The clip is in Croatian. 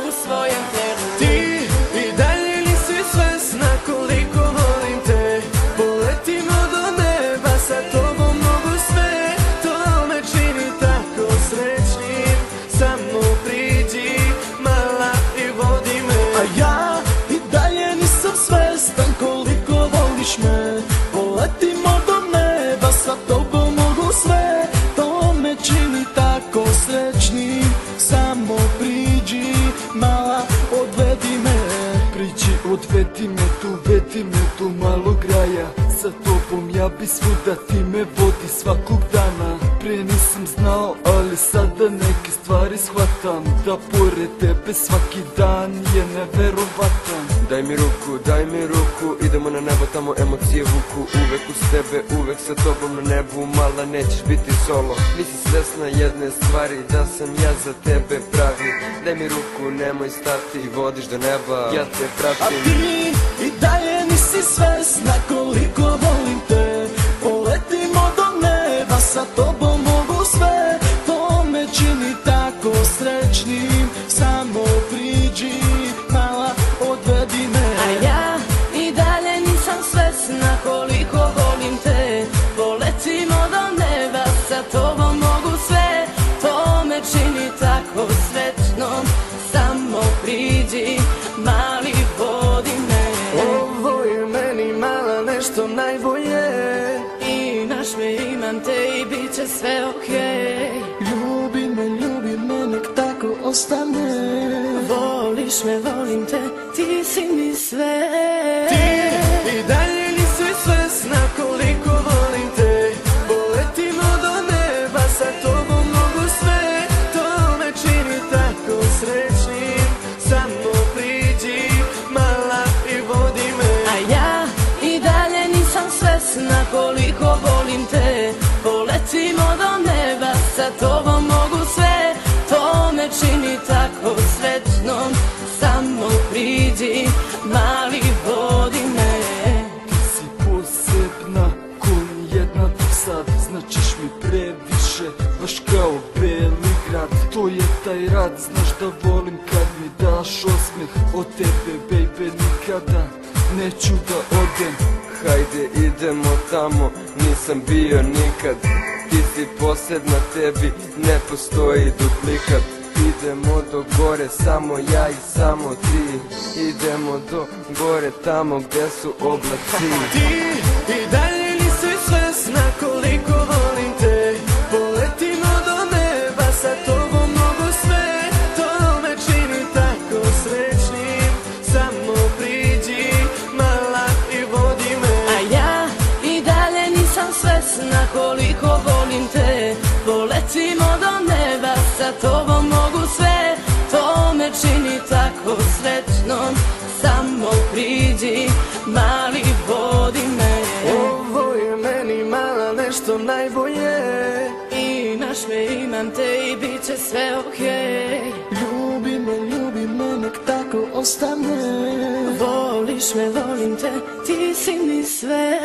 u svojem telu. Ti i dalje nisi svesna koliko volim te. Poletimo do neba, sa tobom mogu sve. To me čini tako srećnim. Samo priđi, mala, i vodi me. A ja i dalje nisam svestan koliko voliš me. Poletimo do neba, sa tobom mogu sve. To me čini tako srećnim. Samo priđi, mala, odvedi me. Priđi, odvedi me tu, vedi me do malog raja. Sa tobom ja bi svuda, ti me vodi svakog dana. Prije nisam znao, ali sada neke stvari shvatam. Da pored tebe svaki dan je neverovatan. Daj mi ruku, idemo na nebo, tamo emocije vuku. Uvek uz tebe, uvek sa tobom na nebu, mala, nećeš biti solo. Nisi svesna jedne stvari, da sam ja za tebe pravi. Daj mi ruku, nemoj stati, vodiš do neba, ja te pratim. A ti i dalje nisi svesna koliko volim te. Poletimo do neba, sa tobom mogu sve. To me čini tako srećnim. Samo priđi, mala, odvedi me. A ja i dalje nisam svesna koliko volim te. Poletimo do neba, sa tobom mogu sve. To me čini tako srećnom. Samo priđi, mali, vodi me. Ovo je meni, mala, nešto najbolje. I naš me, imam te i bit će sve okej. Ljubi me, nek tako ostane. Voliš me, volim te, ti si mi sve. Ti i dalje nisi svesna koliko volim te. Poletimo do neba, sa tobom mogu sve. To me čini tako srećnim. Samo priđi, mala, i vodi me. A ja i dalje nisam svesna koliko volim te. Poletimo do neba, sa tobom mogu sve. To me čini tako srećnom. Samo priđi, mali, vodi me. Ti si posebna, ko nijedna do sad. Značiš mi previše, baš kao beli grad. To je taj rad, znaš da volim kad mi daš osmeh. Od tebe, baby, nikada neću da odem. Hajde idemo tamo, nisam bio nikad. Ti si posebna, tebi ne postoji duplikat. Idemo do gore, samo ja i samo ti. Idemo do gore, tamo gde su oblaci. Ti i dalje nisi svesna koliko volim te. Poletimo do neba, sa tobom mogu sve. To me čini tako srećnim. Samo priđi, mala, i vodi me. A ja i dalje nisam svesna koliko volim te. Poletimo do neba, sa tobom mogu sve. To me čini tako srećnom. Samo priđi, mali, vodi me. Ovo je meni, mala, nešto najbolje. I naš me, imam te i bit će sve okej. Ljubi me, nek tako ostane. Voliš me, volim te, ti si mi sve.